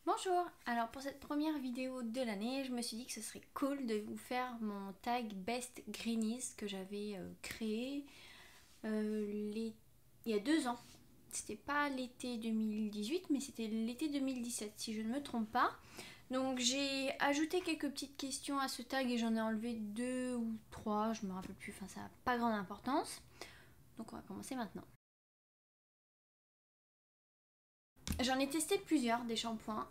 Bonjour, alors pour cette première vidéo de l'année, je me suis dit que ce serait cool de vous faire mon tag Best Greenies que j'avais créé il y a 2 ans. C'était pas l'été 2018 mais c'était l'été 2017 si je ne me trompe pas. Donc j'ai ajouté quelques petites questions à ce tag et j'en ai enlevé 2 ou 3, je me rappelle plus, enfin ça n'a pas grande importance. Donc on va commencer maintenant. J'en ai testé plusieurs des shampoings,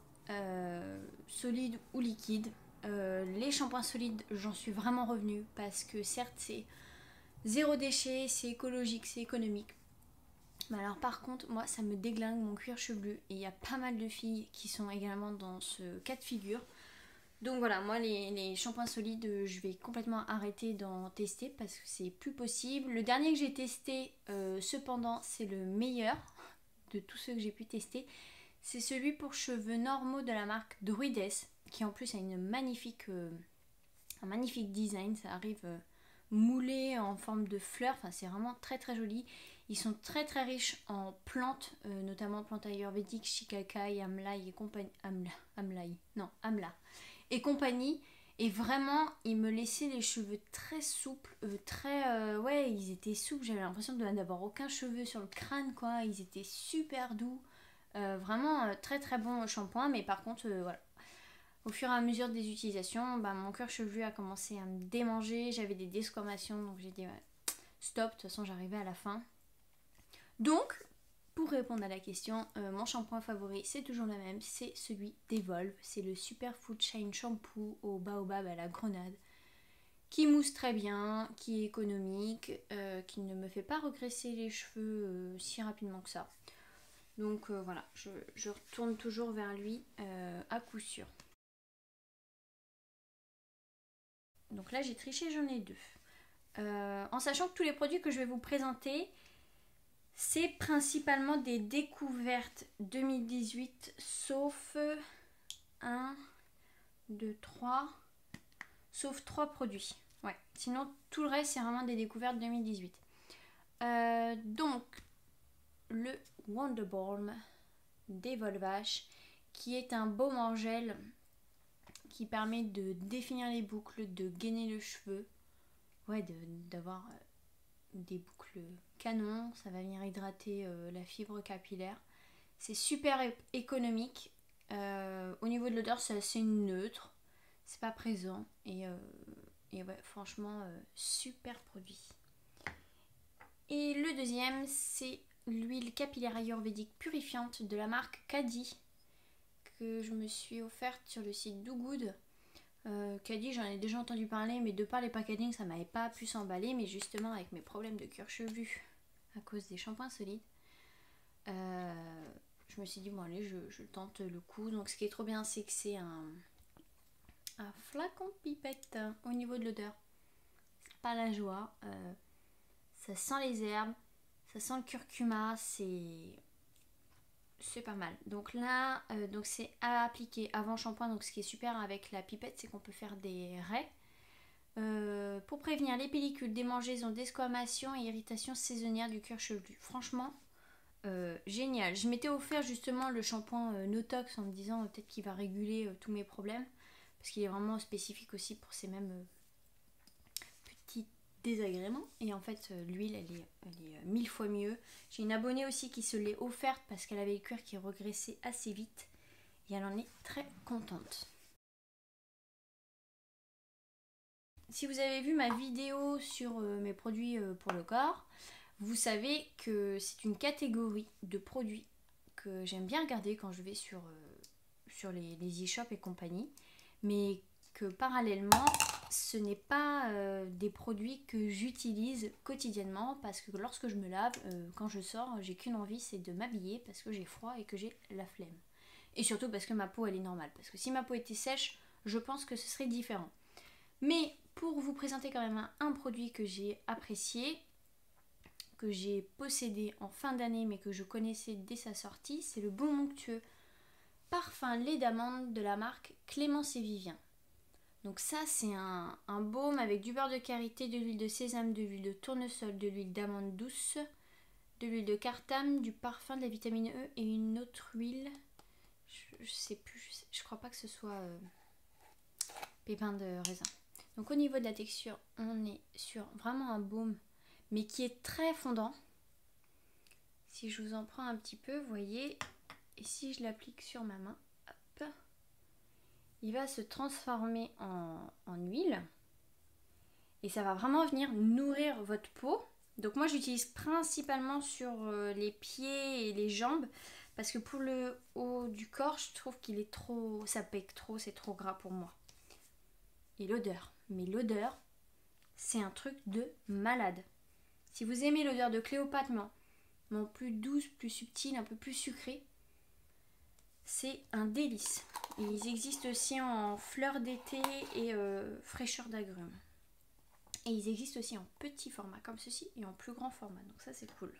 solides ou liquides. Les shampoings solides, j'en suis vraiment revenue parce que certes c'est zéro déchet, c'est écologique, c'est économique. Mais alors par contre, moi ça me déglingue mon cuir chevelu et il y a pas mal de filles qui sont également dans ce cas de figure. Donc voilà, moi les shampoings solides, je vais complètement arrêter d'en tester parce que c'est plus possible. Le dernier que j'ai testé, cependant, c'est le meilleur de tous ceux que j'ai pu tester. C'est celui pour cheveux normaux de la marque Druides, qui en plus a un magnifique design. Ça arrive moulé en forme de fleurs, enfin c'est vraiment très très joli. Ils sont très très riches en plantes, notamment plantes ayurvédiques, shikakai, amla et compagnie. Amla et compagnie. Et vraiment, ils me laissaient les cheveux très souples, ouais, ils étaient souples. J'avais l'impression d'avoir aucun cheveu sur le crâne, quoi. Ils étaient super doux. Vraiment très très bon shampoing, mais par contre, voilà. Au fur et à mesure des utilisations, mon cuir chevelu a commencé à me démanger. J'avais des desquamations, donc j'ai dit ouais, stop. De toute façon, j'arrivais à la fin. Donc, pour répondre à la question, mon shampoing favori, c'est toujours le même, c'est celui d'Evolve. C'est le Superfood Shine Shampoo au baobab à la grenade, qui mousse très bien, qui est économique, qui ne me fait pas regresser les cheveux si rapidement que ça. Donc voilà, je retourne toujours vers lui à coup sûr. Donc là j'ai triché, j'en ai 2. En sachant que tous les produits que je vais vous présenter, c'est principalement des découvertes 2018, sauf 1, 2, 3, sauf 3 produits. Ouais, sinon tout le reste c'est vraiment des découvertes 2018. Donc le Wonder Balm d'Evolvash, qui est un baume en gel qui permet de définir les boucles, de gainer le cheveu, ouais, d'avoir des boucles canon. Ça va venir hydrater la fibre capillaire. C'est super économique. Au niveau de l'odeur, c'est assez neutre, c'est pas présent et ouais, franchement, super produit. Et le deuxième, c'est l'huile capillaire ayurvédique purifiante de la marque Kadi, que je me suis offerte sur le site Do Good. Kadi, j'en ai déjà entendu parler, mais de par les packaging, ça m'avait pas pu s'emballer. Mais justement, avec mes problèmes de cuir chevelu à cause des shampoings solides, je me suis dit, bon, allez, je tente le coup. Donc, ce qui est trop bien, c'est que c'est un flacon pipette au niveau de l'odeur. C'est pas la joie. Ça sent les herbes, ça sent le curcuma, c'est pas mal. Donc là, donc c'est à appliquer avant shampoing. Donc ce qui est super avec la pipette, c'est qu'on peut faire des raies. Pour prévenir les pellicules, démangeaisons, desquamations et irritations saisonnières du cuir chevelu. Franchement, génial. Je m'étais offert justement le shampoing Notox en me disant peut-être qu'il va réguler tous mes problèmes. Parce qu'il est vraiment spécifique aussi pour ces mêmes petits désagréments. Et en fait, l'huile, elle est 1000 fois mieux. J'ai une abonnée aussi qui se l'est offerte parce qu'elle avait le cuir qui regressait assez vite. Et elle en est très contente. Si vous avez vu ma vidéo sur mes produits pour le corps, vous savez que c'est une catégorie de produits que j'aime bien regarder quand je vais sur les e-shops et compagnie, mais que parallèlement, ce n'est pas des produits que j'utilise quotidiennement parce que lorsque je me lave, quand je sors, j'ai qu'une envie, c'est de m'habiller parce que j'ai froid et que j'ai la flemme. Et surtout parce que ma peau, elle est normale. Parce que si ma peau était sèche, je pense que ce serait différent. Mais pour vous présenter quand même un produit que j'ai apprécié, que j'ai possédé en fin d'année mais que je connaissais dès sa sortie, c'est le Baume Onctueux parfum lait d'amande de la marque Clémence et Vivien. Donc ça c'est un baume avec du beurre de karité, de l'huile de sésame, de l'huile de tournesol, de l'huile d'amande douce, de l'huile de cartame, du parfum, de la vitamine E et une autre huile. Je sais plus, je crois pas que ce soit pépins de raisin. Donc au niveau de la texture, on est sur vraiment un baume, mais qui est très fondant. Si je vous en prends un petit peu, vous voyez, et si je l'applique sur ma main, hop, il va se transformer en huile. Et ça va vraiment venir nourrir votre peau. Donc moi j'utilise principalement sur les pieds et les jambes. Parce que pour le haut du corps, je trouve qu'il est trop... ça pique trop, c'est trop gras pour moi. Et l'odeur. Mais l'odeur, c'est un truc de malade. Si vous aimez l'odeur de Cléopâtre, mais en plus douce, plus subtile, un peu plus sucrée, c'est un délice. Et ils existent aussi en fleurs d'été et fraîcheur d'agrumes. Et ils existent aussi en petit format comme ceci et en plus grand format. Donc ça c'est cool.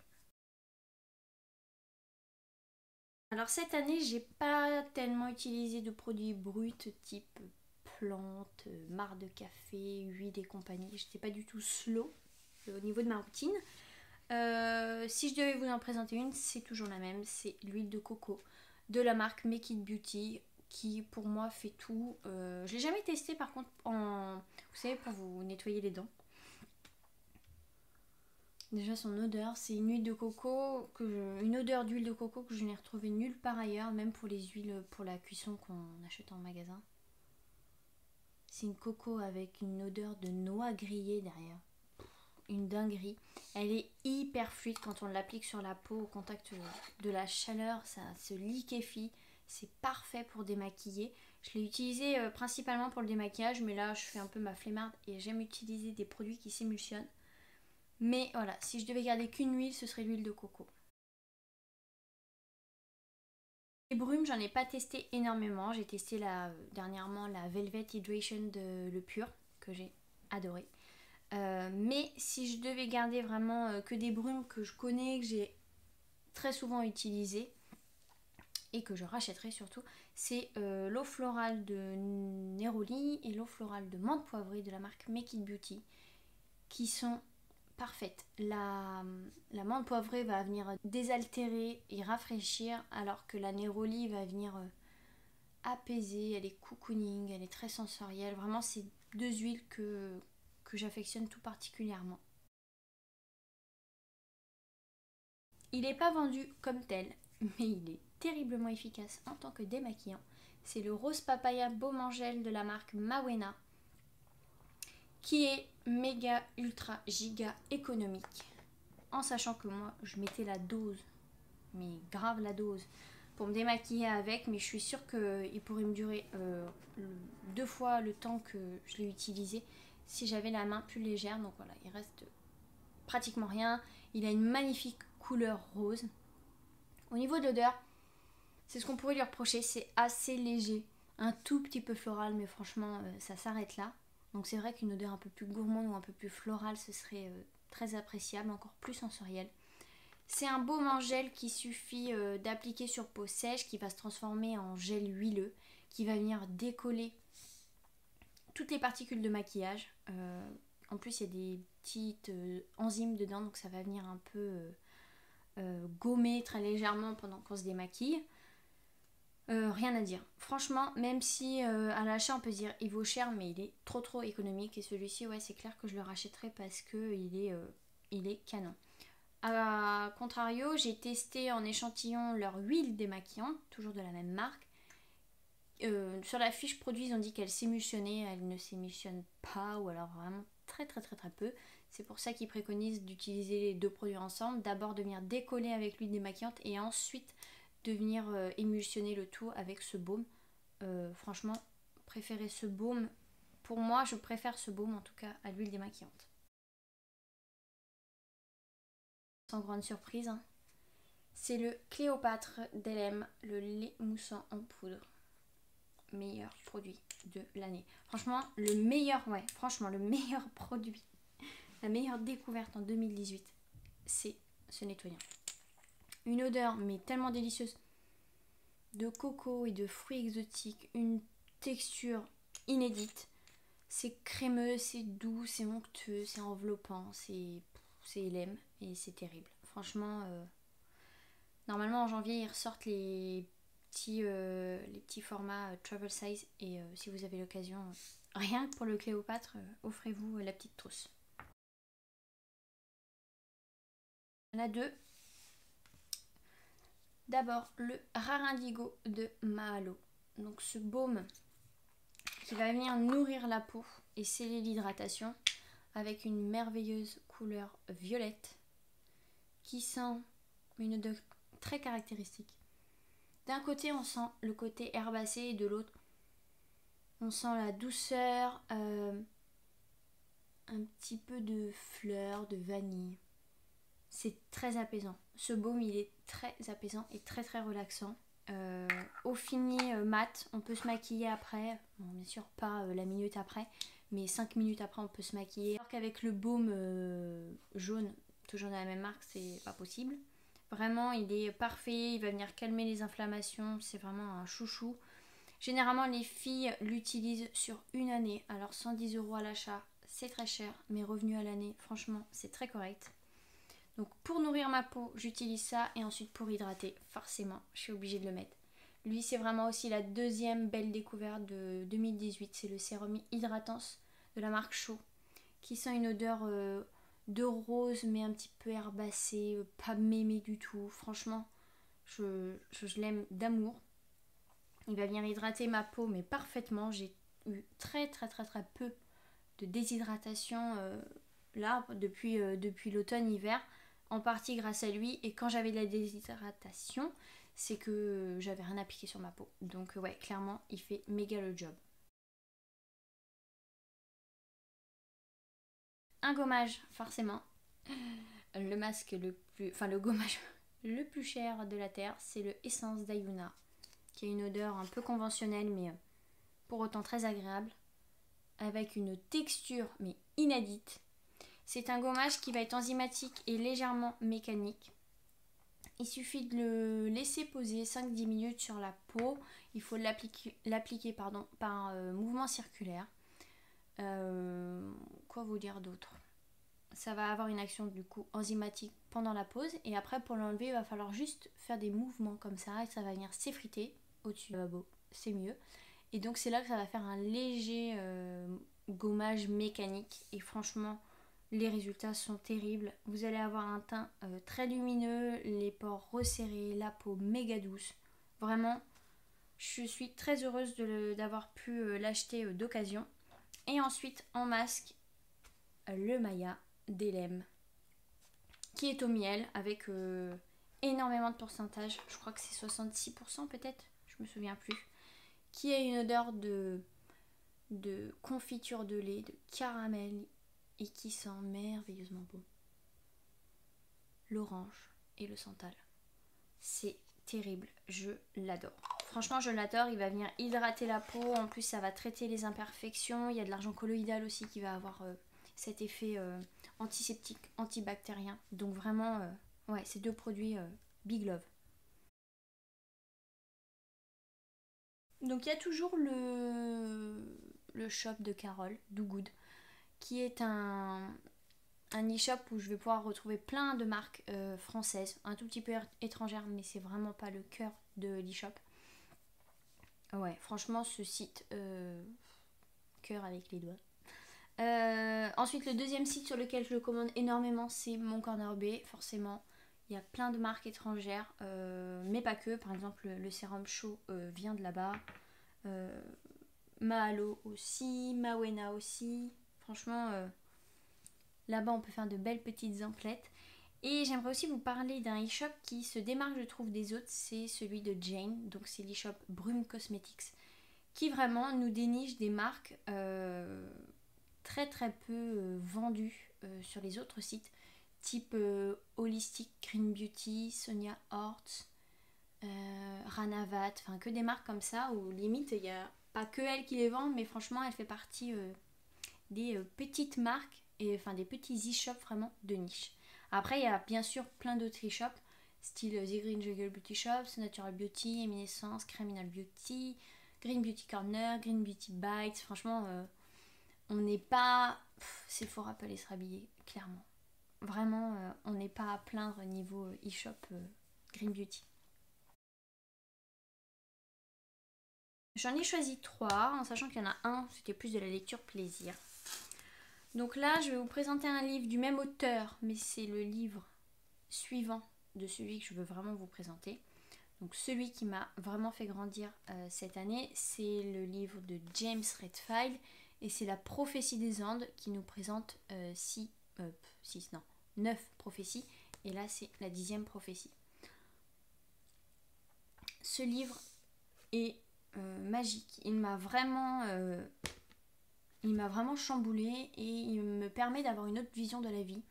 Alors cette année, j'ai pas tellement utilisé de produits bruts type plantes, marc de café, huile et compagnie. J'étais pas du tout slow au niveau de ma routine. Si je devais vous en présenter une, c'est toujours la même. C'est l'huile de coco de la marque Make It Beauty qui pour moi fait tout. Je l'ai jamais testé par contre vous savez, pour vous nettoyer les dents. Déjà son odeur, c'est une huile de coco, une odeur d'huile de coco que je n'ai retrouvée nulle part ailleurs, même pour les huiles pour la cuisson qu'on achète en magasin. C'est une coco avec une odeur de noix grillée derrière. Une dinguerie. Elle est hyper fluide quand on l'applique sur la peau au contact de la chaleur, ça se liquéfie. C'est parfait pour démaquiller. Je l'ai utilisé principalement pour le démaquillage, mais là je fais un peu ma flemmarde et j'aime utiliser des produits qui s'émulsionnent. Mais voilà, si je devais garder qu'une huile, ce serait l'huile de coco. Les brumes, j'en ai pas testé énormément. J'ai testé dernièrement la Velvet Hydration de Le Pur, que j'ai adoré. Mais si je devais garder vraiment que des brumes que je connais, que j'ai très souvent utilisées, et que je rachèterai surtout, c'est l'eau florale de Neroli et l'eau florale de menthe poivrée de la marque Make It Beauty, qui sont parfaite. La menthe poivrée va venir désaltérer et rafraîchir, alors que la néroli va venir apaiser. Elle est cocooning, elle est très sensorielle. Vraiment, c'est deux huiles que j'affectionne tout particulièrement. Il n'est pas vendu comme tel, mais il est terriblement efficace en tant que démaquillant. C'est le rose papaya baume angèle de la marque Mawena, qui est méga ultra giga économique, en sachant que moi je mettais la dose, mais grave la dose, pour me démaquiller avec, mais je suis sûre qu'il pourrait me durer 2 fois le temps que je l'ai utilisé si j'avais la main plus légère. Donc voilà, il reste pratiquement rien. Il a une magnifique couleur rose. Au niveau de l'odeur, c'est ce qu'on pourrait lui reprocher, c'est assez léger, un tout petit peu floral, mais franchement ça s'arrête là. Donc c'est vrai qu'une odeur un peu plus gourmande ou un peu plus florale, ce serait très appréciable, encore plus sensoriel. C'est un baume en gel qui suffit d'appliquer sur peau sèche, qui va se transformer en gel huileux, qui va venir décoller toutes les particules de maquillage. En plus, il y a des petites enzymes dedans, donc ça va venir un peu gommer très légèrement pendant qu'on se démaquille. Rien à dire. Franchement, même si à l'achat on peut se dire il vaut cher, mais il est trop économique. Et celui-ci, ouais, c'est clair que je le rachèterai parce que il est canon. A contrario, j'ai testé en échantillon leur huile démaquillante, toujours de la même marque. Sur la fiche produit, ils ont dit qu'elle s'émulsionnait. Elle ne s'émulsionne pas, ou alors vraiment très peu. C'est pour ça qu'ils préconisent d'utiliser les deux produits ensemble. D'abord de venir décoller avec l'huile démaquillante et ensuite de venir émulsionner le tout avec ce baume. Franchement, préférez ce baume. Pour moi, je préfère ce baume en tout cas à l'huile démaquillante. Sans grande surprise, hein. C'est le Cléopâtre d'LM, le lait moussant en poudre. Meilleur produit de l'année. Franchement, le meilleur produit, la meilleure découverte en 2018, c'est ce nettoyant. Une odeur mais tellement délicieuse de coco et de fruits exotiques, une texture inédite. C'est crémeux, c'est doux, c'est onctueux, c'est enveloppant, c'est LM et c'est terrible. Franchement, normalement en janvier ils ressortent les les petits formats travel size. Et si vous avez l'occasion, rien que pour le Cléopâtre, offrez-vous la petite trousse. Il y en a deux. D'abord, le Rare Indigo de Mahalo. Donc ce baume qui va venir nourrir la peau et sceller l'hydratation avec une merveilleuse couleur violette qui sent une odeur très caractéristique. D'un côté, on sent le côté herbacé et de l'autre, on sent la douceur, un petit peu de fleurs, de vanille. C'est très apaisant. Ce baume, il est très apaisant et très très relaxant. Au fini mat, on peut se maquiller après. Bon, bien sûr, pas la minute après, mais 5 minutes après, on peut se maquiller. Alors qu'avec le baume jaune, toujours de la même marque, c'est pas possible. Vraiment, il est parfait. Il va venir calmer les inflammations. C'est vraiment un chouchou. Généralement, les filles l'utilisent sur une année. Alors, 110 € à l'achat, c'est très cher. Mais revenu à l'année, franchement, c'est très correct. Donc pour nourrir ma peau, j'utilise ça. Et ensuite pour hydrater, forcément, je suis obligée de le mettre. Lui, c'est vraiment aussi la deuxième belle découverte de 2018. C'est le sérum Hydratance de la marque Shaw, qui sent une odeur de rose, mais un petit peu herbacée, pas mémé du tout. Franchement, je l'aime d'amour. Il va venir hydrater ma peau, mais parfaitement. J'ai eu très peu de déshydratation là, depuis l'automne-hiver. En partie grâce à lui, et quand j'avais de la déshydratation, c'est que j'avais rien appliqué sur ma peau. Donc ouais, clairement, il fait méga le job. Un gommage, forcément. Le masque le gommage le plus cher de la terre, c'est le Essence d'Ayuna, qui a une odeur un peu conventionnelle, mais pour autant très agréable, avec une texture mais inédite. C'est un gommage qui va être enzymatique et légèrement mécanique. Il suffit de le laisser poser 5-10 minutes sur la peau. Il faut l'appliquer par mouvement circulaire. Quoi vous dire d'autre? Ça va avoir une action du coup enzymatique pendant la pause. Et après, pour l'enlever, il va falloir juste faire des mouvements comme ça. Et ça va venir s'effriter au-dessus du lavabo. C'est mieux. Et donc c'est là que ça va faire un léger gommage mécanique. Et franchement, les résultats sont terribles. Vous allez avoir un teint très lumineux, les pores resserrés, la peau méga douce. Vraiment, je suis très heureuse d'avoir pu l'acheter d'occasion. Et ensuite, en masque, le Maya d'Elem, qui est au miel avec énormément de pourcentage. Je crois que c'est 66% peut-être, je me souviens plus. Qui a une odeur de confiture de lait, de caramel, et qui sent merveilleusement bon. L'orange et le santal. C'est terrible, je l'adore. Franchement, je l'adore, il va venir hydrater la peau, en plus ça va traiter les imperfections. Il y a de l'argent colloïdal aussi qui va avoir cet effet antiseptique, antibactérien. Donc vraiment, ouais, ces deux produits, big love. Donc il y a toujours le shop de Carole, Do Good, qui est un e-shop où je vais pouvoir retrouver plein de marques françaises, un tout petit peu étrangères, mais c'est vraiment pas le cœur de l'e-shop. Ouais, franchement, ce site, cœur avec les doigts. Ensuite, le deuxième site sur lequel je le commande énormément, c'est Mon Corner B, forcément. Il y a plein de marques étrangères, mais pas que. Par exemple, le sérum chaud vient de là-bas. Mahalo aussi, Mawena aussi. Franchement, là-bas, on peut faire de belles petites emplettes. Et j'aimerais aussi vous parler d'un e-shop qui se démarque, je trouve, des autres. C'est celui de Jane. Donc, c'est l'e-shop Brume Cosmetics, qui vraiment nous déniche des marques très peu vendues sur les autres sites. Type Holistic Green Beauty, Sonia Hortz, Ranavat. Enfin, que des marques comme ça où limite, il n'y a pas que elle qui les vend. Mais franchement, elle fait partie des petites marques. Et enfin, des petits e-shops vraiment de niche. Après, il y a bien sûr plein d'autres e-shops, style The Green Jungle Beauty Shop, Natural Beauty, Eminescence, Criminal Beauty, Green Beauty Corner, Green Beauty Bites. Franchement, on n'est pas... Sephora peut aller se rhabiller, clairement. Vraiment, on n'est pas à plaindre niveau e-shop Green Beauty. J'en ai choisi 3, en sachant qu'il y en a un, c'était plus de la lecture plaisir. Donc là, je vais vous présenter un livre du même auteur, mais c'est le livre suivant de celui que je veux vraiment vous présenter. Donc celui qui m'a vraiment fait grandir cette année, c'est le livre de James Redfield, et c'est La prophétie des Andes qui nous présente 9 prophéties, et là c'est la 10e prophétie. Ce livre est magique, il m'a vraiment chamboulé, et il me permet d'avoir une autre vision de la vie,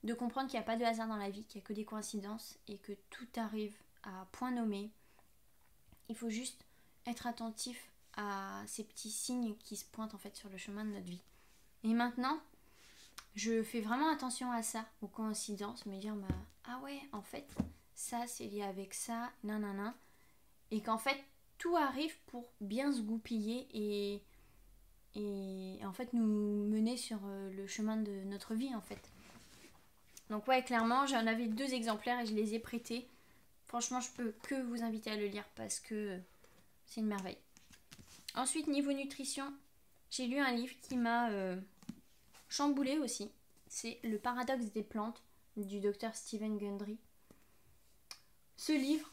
de comprendre qu'il n'y a pas de hasard dans la vie, qu'il n'y a que des coïncidences et que tout arrive à point nommé. Il faut juste être attentif à ces petits signes qui se pointent en fait sur le chemin de notre vie. Et maintenant, je fais vraiment attention à ça, aux coïncidences, me dire ah ouais, en fait, ça c'est lié avec ça, nanana, et qu'en fait tout arrive pour bien se goupiller et en fait nous mener sur le chemin de notre vie en fait. Donc ouais, clairement, j'en avais 2 exemplaires et je les ai prêtés. Franchement, je peux que vous inviter à le lire parce que c'est une merveille. Ensuite, niveau nutrition, j'ai lu un livre qui m'a chamboulé aussi. C'est Le paradoxe des plantes du docteur Stephen Gundry. Ce livre,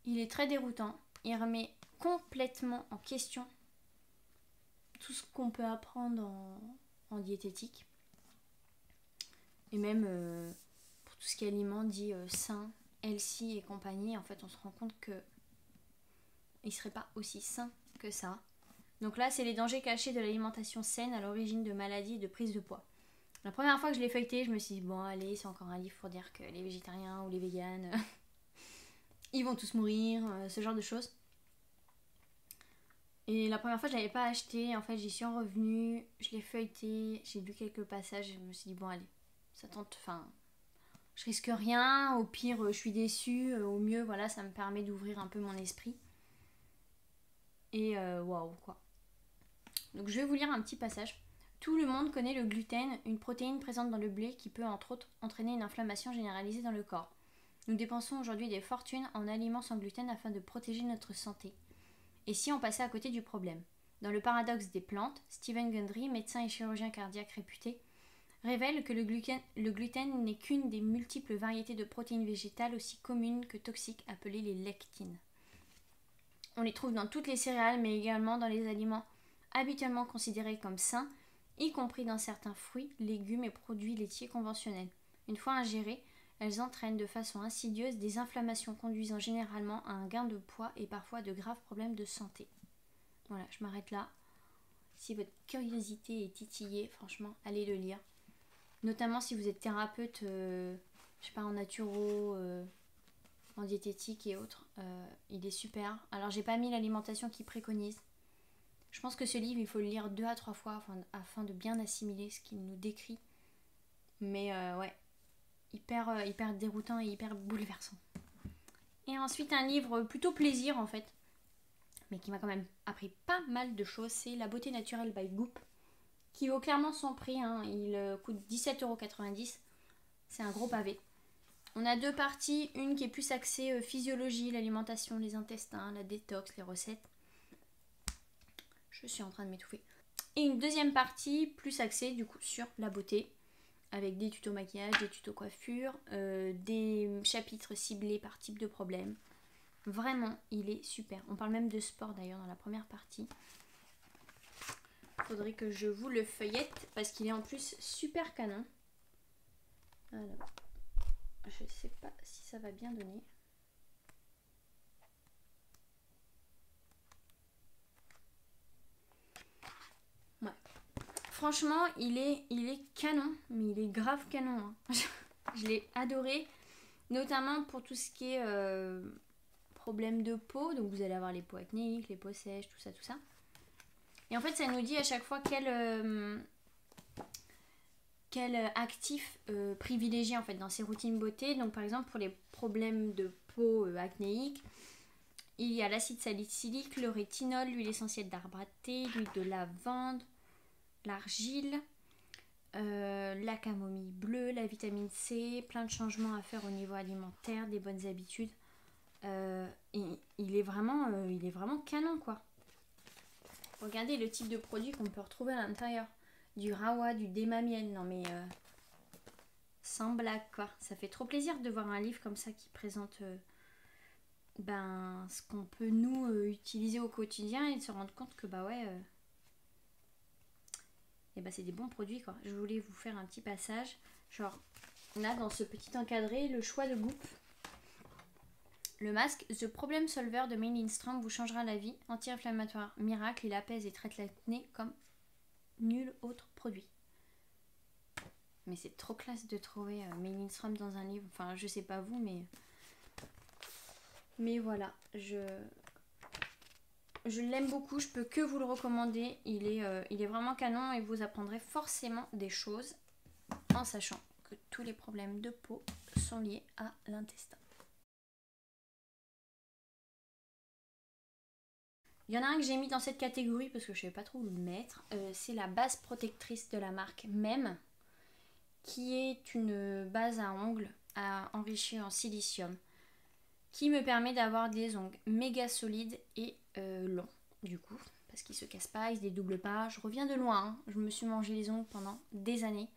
il est très déroutant. Il remet complètement en question tout ce qu'on peut apprendre en diététique. Et même pour tout ce qui est aliments dit sain, healthy et compagnie, en fait on se rend compte que il serait pas aussi sain que ça. Donc là c'est les dangers cachés de l'alimentation saine à l'origine de maladies et de prise de poids. La première fois que je l'ai feuilleté, je me suis dit bon allez, c'est encore un livre pour dire que les végétariens ou les véganes ils vont tous mourir, ce genre de choses. Et la première fois je l'avais pas acheté, en fait j'y suis revenue, je l'ai feuilleté, j'ai lu quelques passages et je me suis dit bon allez, ça tente, enfin je risque rien, au pire je suis déçue, au mieux voilà ça me permet d'ouvrir un peu mon esprit. Et waouh quoi. Donc je vais vous lire un petit passage. Tout le monde connaît le gluten, une protéine présente dans le blé qui peut entre autres entraîner une inflammation généralisée dans le corps. Nous dépensons aujourd'hui des fortunes en aliments sans gluten afin de protéger notre santé. Et si on passait à côté du problème? Dans le paradoxe des plantes, Stephen Gundry, médecin et chirurgien cardiaque réputé, révèle que le gluten n'est qu'une des multiples variétés de protéines végétales aussi communes que toxiques appelées les lectines. On les trouve dans toutes les céréales mais également dans les aliments habituellement considérés comme sains, y compris dans certains fruits, légumes et produits laitiers conventionnels. Une fois ingérées, elles entraînent de façon insidieuse des inflammations conduisant généralement à un gain de poids et parfois de graves problèmes de santé. Voilà, je m'arrête là. Si votre curiosité est titillée, franchement, allez le lire. Notamment si vous êtes thérapeute, je sais pas, en naturo, en diététique et autres. Il est super. Alors j'ai pas mis l'alimentation qu'il préconise. Je pense que ce livre, il faut le lire 2 à 3 fois afin de bien assimiler ce qu'il nous décrit. Mais ouais, hyper déroutant et hyper bouleversant. Et ensuite un livre plutôt plaisir en fait, mais qui m'a quand même appris pas mal de choses, c'est La beauté naturelle by Goop, qui vaut clairement son prix, hein. Il coûte 17,90 €. C'est un gros pavé. On a 2 parties, une qui est plus axée physiologie, l'alimentation, les intestins, la détox, les recettes. Je suis en train de m'étouffer. Et une deuxième partie plus axée du coup sur la beauté, avec des tutos maquillage, des tutos coiffure, des chapitres ciblés par type de problème. Vraiment, il est super. On parle même de sport d'ailleurs dans la première partie. Faudrait que je vous le feuillette parce qu'il est en plus super canon. Alors, je sais pas si ça va bien donner. Ouais. Franchement, il est canon, mais il est grave canon. Hein. Je l'ai adoré, notamment pour tout ce qui est problème de peau. Donc vous allez avoir les peaux acnéiques, les peaux sèches, tout ça. Et en fait, ça nous dit à chaque fois quel actif privilégier en fait dans ses routines beauté. Donc par exemple pour les problèmes de peau acnéique, il y a l'acide salicylique, le rétinol, l'huile essentielle d'arbre à thé, l'huile de lavande, l'argile, la camomille bleue, la vitamine C, plein de changements à faire au niveau alimentaire, des bonnes habitudes. Et il est vraiment canon quoi. Regardez le type de produit qu'on peut retrouver à l'intérieur. Du rawa, du démamiel. Non mais sans blague quoi. Ça fait trop plaisir de voir un livre comme ça qui présente ce qu'on peut nous utiliser au quotidien et de se rendre compte que bah ouais et bah c'est des bons produits quoi. Je voulais vous faire un petit passage. Genre là dans ce petit encadré, le choix de Goop. Le masque The Problem Solver de Maine Lindstrom vous changera la vie. Anti-inflammatoire miracle, il apaise et traite l'acné comme nul autre produit. Mais c'est trop classe de trouver Maine Lindstrom dans un livre. Enfin, je sais pas vous, mais voilà. Je l'aime beaucoup. Je peux que vous le recommander. Il est vraiment canon et vous apprendrez forcément des choses en sachant que tous les problèmes de peau sont liés à l'intestin. Il y en a un que j'ai mis dans cette catégorie parce que je ne savais pas trop où le mettre. C'est la base protectrice de la marque Mem, qui est une base à ongles enrichie en silicium, qui me permet d'avoir des ongles méga solides et longs, du coup, parce qu'ils ne se cassent pas, ils se dédoublent pas. Je reviens de loin, hein. Je me suis mangé les ongles pendant des années.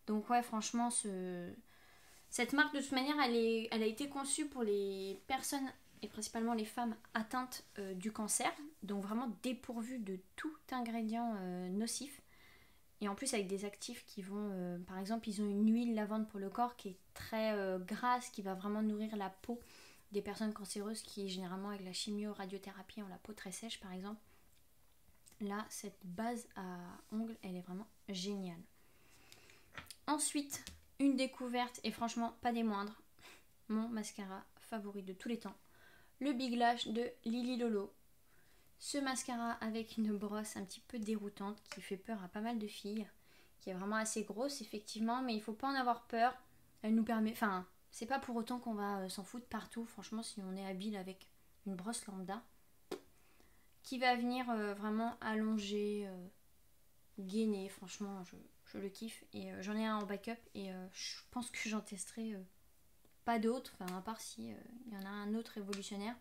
Donc ouais, franchement, cette marque, de toute manière, elle a été conçue pour les personnes et principalement les femmes atteintes du cancer, donc vraiment dépourvues de tout ingrédient nocif. Et en plus avec des actifs qui vont, par exemple, ils ont une huile lavande pour le corps qui est très grasse, qui va vraiment nourrir la peau des personnes cancéreuses qui généralement avec la chimio-radiothérapie ont la peau très sèche par exemple. Là, cette base à ongles, elle est vraiment géniale. Ensuite, une découverte, et franchement pas des moindres, mon mascara favori de tous les temps, le Big Lash de Lily Lolo. Ce mascara avec une brosse un petit peu déroutante qui fait peur à pas mal de filles, qui est vraiment assez grosse effectivement, mais il faut pas en avoir peur. Elle nous permet, enfin, c'est pas pour autant qu'on va s'en foutre partout, franchement, si on est habile avec une brosse lambda, qui va venir vraiment allonger, gainer, franchement, je le kiffe. Et j'en ai un en backup et je pense que j'en testerai pas d'autres, enfin à part si il y en a un autre révolutionnaire.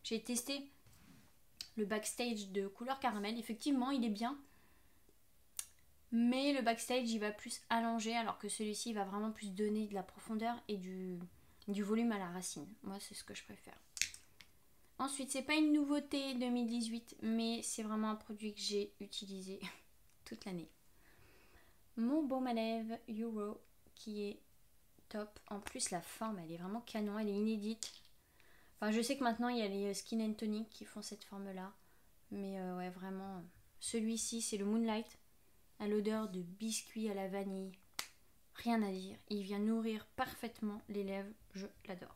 J'ai testé le backstage de couleur caramel, effectivement il est bien, mais le backstage il va plus allonger alors que celui-ci va vraiment plus donner de la profondeur et du volume à la racine. Moi c'est ce que je préfère. Ensuite, c'est pas une nouveauté 2018, mais c'est vraiment un produit que j'ai utilisé toute l'année. Mon baume à lèvres Euro qui est top. En plus la forme elle est vraiment canon, elle est inédite. Enfin je sais que maintenant il y a les Skin and Tonic qui font cette forme là. Mais ouais vraiment, celui-ci c'est le Moonlight. À l'odeur de biscuit à la vanille. Rien à dire, il vient nourrir parfaitement les lèvres, je l'adore.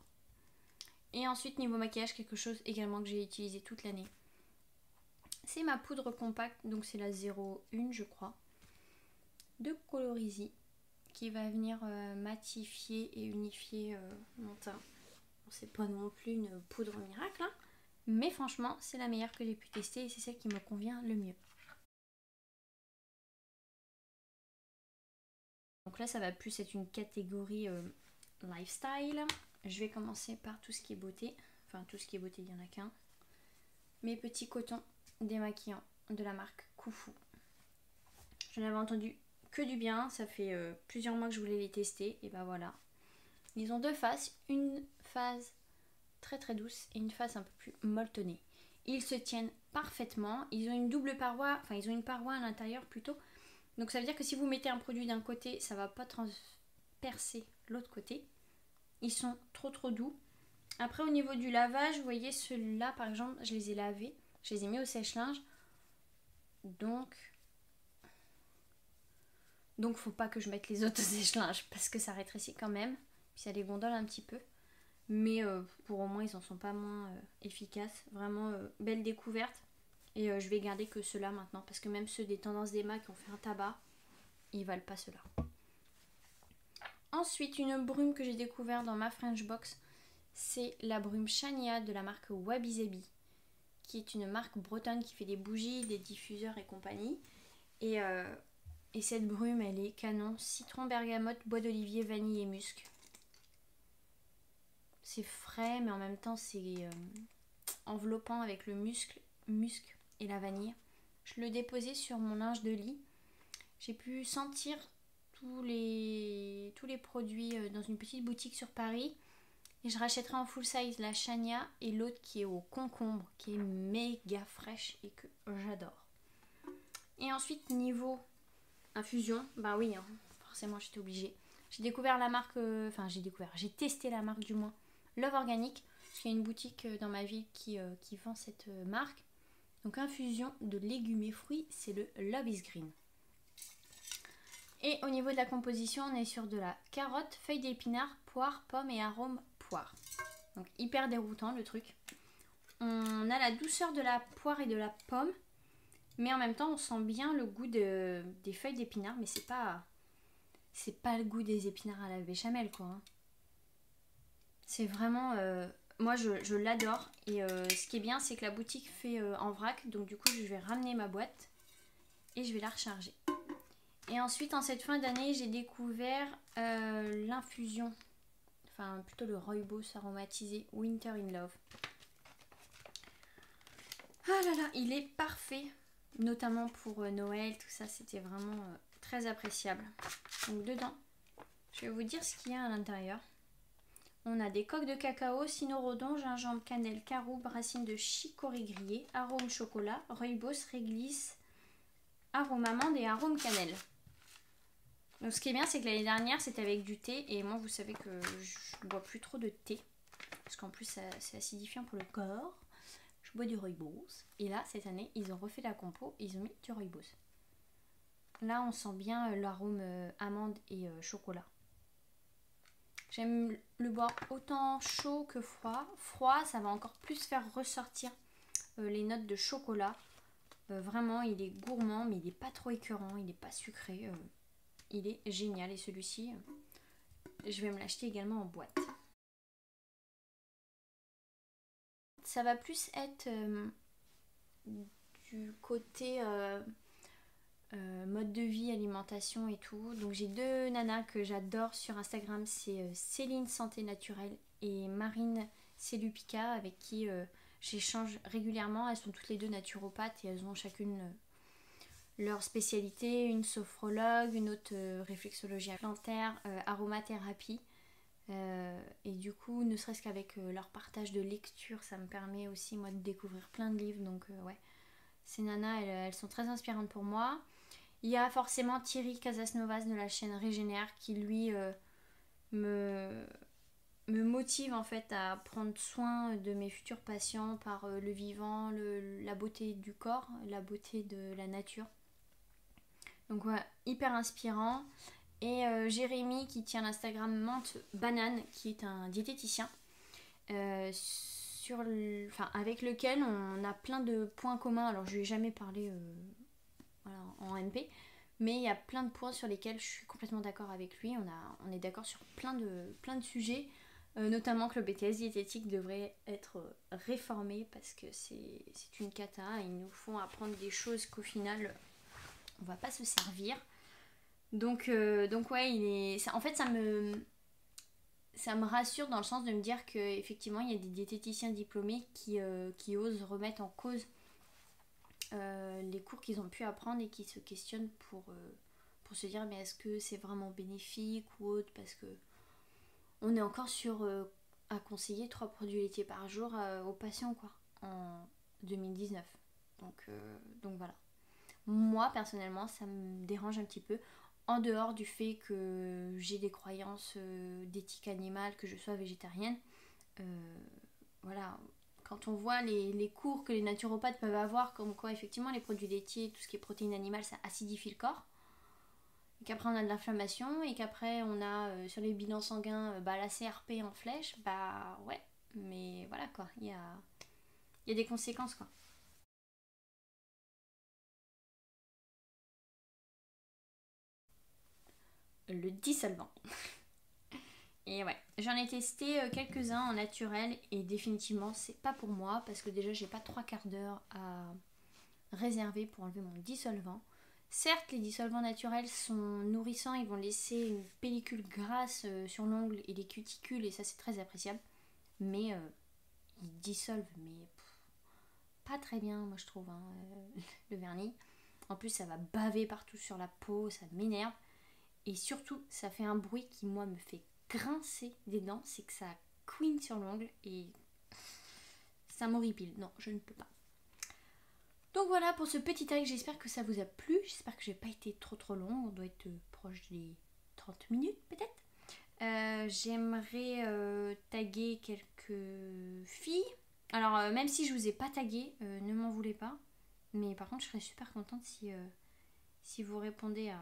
Et ensuite niveau maquillage, quelque chose également que j'ai utilisé toute l'année. C'est ma poudre compacte, donc c'est la 01 je crois. De Colorisy qui va venir matifier et unifier mon teint. Bon, c'est pas non plus une poudre miracle, hein, mais franchement c'est la meilleure que j'ai pu tester et c'est celle qui me convient le mieux. Donc là ça va plus être une catégorie lifestyle. Je vais commencer par tout ce qui est beauté. Enfin tout ce qui est beauté, il n'y en a qu'un. Mes petits cotons démaquillants de la marque Koufou. Je n'avais entendu que du bien, ça fait plusieurs mois que je voulais les tester et ben voilà. Ils ont deux faces, une phase très très douce et une phase un peu plus molletonnée. Ils se tiennent parfaitement, ils ont une double paroi, enfin ils ont une paroi à l'intérieur plutôt. Donc ça veut dire que si vous mettez un produit d'un côté, ça va pas transpercer l'autre côté. Ils sont trop trop doux. Après au niveau du lavage, vous voyez ceux-là par exemple, je les ai lavés, je les ai mis au sèche-linge. Donc faut pas que je mette les autres au sèche-linge parce que ça rétrécit quand même. Puis ça les gondole un petit peu. Mais pour au moins ils en sont pas moins efficaces. Vraiment belle découverte. Et je vais garder que ceux-là maintenant. Parce que même ceux des Tendances d'Emma qui ont fait un tabac, ils valent pas ceux-là. Ensuite une brume que j'ai découvert dans ma French Box. C'est la brume Shania de la marque Wabi Sabi. Qui est une marque bretonne qui fait des bougies, des diffuseurs et compagnie. Et cette brume, elle est canon. Citron, bergamote, bois d'olivier, vanille et musc. C'est frais, mais en même temps, c'est enveloppant avec le musc et la vanille. je le déposais sur mon linge de lit. J'ai pu sentir tous les produits dans une petite boutique sur Paris. Et je rachèterai en full size la Chania et l'autre qui est au concombre, qui est méga fraîche et que j'adore. Et ensuite, niveau infusion, bah oui, hein, forcément j'étais obligée. J'ai découvert la marque, j'ai testé la marque du moins, Love Organic, parce qu'il y a une boutique dans ma ville qui vend cette marque. Donc infusion de légumes et fruits, c'est le Love is Green. Et au niveau de la composition, on est sur de la carotte, feuilles d'épinards, poire, pomme et arôme poire. Donc hyper déroutant le truc. On a la douceur de la poire et de la pomme, mais en même temps on sent bien le goût des feuilles d'épinards, mais c'est pas le goût des épinards à la béchamel quoi. Hein. C'est vraiment... moi je l'adore. Et ce qui est bien c'est que la boutique fait en vrac. Donc du coup je vais ramener ma boîte et je vais la recharger. Et ensuite en cette fin d'année j'ai découvert l'infusion. Enfin plutôt le rooibos aromatisé Winter in Love. Ah là là, il est parfait. Notamment pour Noël, tout ça, c'était vraiment très appréciable. Donc dedans, je vais vous dire ce qu'il y a à l'intérieur. On a des coques de cacao, cynorhodon, gingembre, cannelle, caroube, racines de chicorée grillée, arôme chocolat, rooibos, réglisse, arôme amande et arôme cannelle. Donc ce qui est bien, c'est que l'année dernière, c'était avec du thé. Et moi, vous savez que je bois plus trop de thé. Parce qu'en plus, c'est acidifiant pour le corps. Je bois du rooibos. Et là, cette année, ils ont refait la compo et ils ont mis du rooibos. Là, on sent bien l'arôme amande et chocolat. J'aime le boire autant chaud que froid. Froid, ça va encore plus faire ressortir les notes de chocolat. Vraiment, il est gourmand, mais il n'est pas trop écœurant, il n'est pas sucré. Il est génial. Et celui-ci, je vais me l'acheter également en boîte. Ça va plus être du côté mode de vie, alimentation et tout. Donc j'ai deux nanas que j'adore sur Instagram, c'est Céline Santé Naturelle et Marine Celupica avec qui j'échange régulièrement. Elles sont toutes les deux naturopathes et elles ont chacune leur spécialité, une sophrologue, une autre réflexologie plantaire, aromathérapie. Et du coup, ne serait-ce qu'avec leur partage de lecture, ça me permet aussi moi de découvrir plein de livres. Donc ouais, ces nanas, elles sont très inspirantes pour moi. Il y a forcément Thierry Casasnovas de la chaîne Régénère qui lui me motive en fait à prendre soin de mes futurs patients par le vivant, la beauté du corps, la beauté de la nature. Donc ouais, hyper inspirant. Et Jérémy qui tient l'Instagram Menthe Banane qui est un diététicien avec lequel on a plein de points communs. Alors je lui ai jamais parlé en MP, mais il y a plein de points sur lesquels je suis complètement d'accord avec lui. On est d'accord sur plein de sujets, notamment que le BTS diététique devrait être réformé parce que c'est une cata. Ils nous font apprendre des choses qu'au final on va pas se servir. Donc ouais, en fait ça me rassure dans le sens de me dire qu'effectivement il y a des diététiciens diplômés qui osent remettre en cause les cours qu'ils ont pu apprendre et qui se questionnent pour se dire mais est-ce que c'est vraiment bénéfique ou autre, parce que on est encore sur à conseiller 3 produits laitiers par jour aux patients quoi en 2019. Donc voilà. Moi personnellement ça me dérange un petit peu, en dehors du fait que j'ai des croyances d'éthique animale, que je sois végétarienne. Voilà, quand on voit les cours que les naturopathes peuvent avoir, comme quoi effectivement les produits laitiers, tout ce qui est protéines animales, ça acidifie le corps, et qu'après on a de l'inflammation, et qu'après on a sur les bilans sanguins la CRP en flèche, bah ouais, mais voilà quoi, il y a des conséquences quoi. Le dissolvant. Et ouais, j'en ai testé quelques-uns en naturel et définitivement c'est pas pour moi parce que déjà j'ai pas 3/4 d'heure à réserver pour enlever mon dissolvant. Certes, les dissolvants naturels sont nourrissants, ils vont laisser une pellicule grasse sur l'ongle et les cuticules et ça c'est très appréciable, mais ils dissolvent mais pas très bien, moi je trouve, hein, le vernis. En plus, ça va baver partout sur la peau, ça m'énerve. Et surtout, ça fait un bruit qui, moi, me fait grincer des dents. C'est que ça couine sur l'ongle et ça m'horripile. Non, je ne peux pas. Donc voilà pour ce petit tag, j'espère que ça vous a plu. J'espère que j'ai pas été trop long. On doit être proche des 30 minutes peut-être. J'aimerais taguer quelques filles. Alors même si je vous ai pas tagué, ne m'en voulez pas. Mais par contre je serais super contente si vous répondez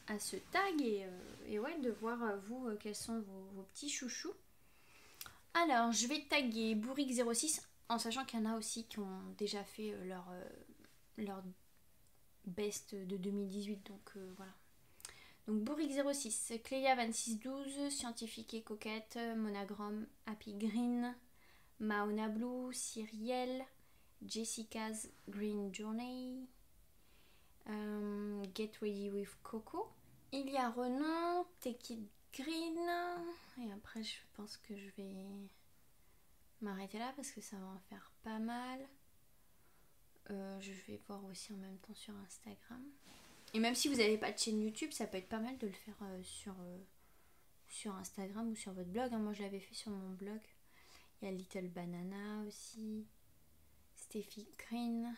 à ce tag et ouais, de voir vous quels sont vos petits chouchous. Alors je vais taguer Bourrique06 en sachant qu'il y en a aussi qui ont déjà fait leur best de 2018, donc voilà. Donc Bourrique06, Cléa2612, Scientifique et Coquette, Monagram, Happy Green, Maona Blue, Cyrielle, Jessica's Green Journey, Get Ready with Coco. Il y a Renan, Take It Green, et après je pense que je vais m'arrêter là parce que ça va en faire pas mal. Je vais voir aussi en même temps sur Instagram. Et même si vous n'avez pas de chaîne YouTube, ça peut être pas mal de le faire sur Instagram ou sur votre blog. Hein. Moi, je l'avais fait sur mon blog. Il y a Little Banana aussi. Steffi Green.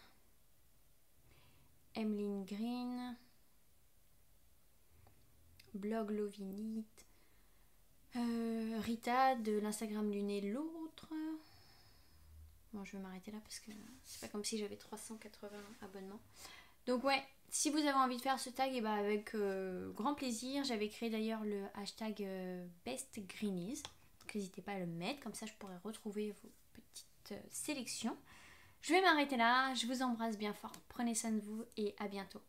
Emeline Green. Blog Lovinite. Rita de l'Instagram l'une et l'autre. Bon, je vais m'arrêter là parce que c'est pas comme si j'avais 380 abonnements. Donc ouais, si vous avez envie de faire ce tag, et bah avec grand plaisir. J'avais créé d'ailleurs le hashtag BestGreenies. Donc n'hésitez pas à le mettre, comme ça je pourrai retrouver vos petites sélections. Je vais m'arrêter là, je vous embrasse bien fort. Prenez soin de vous et à bientôt.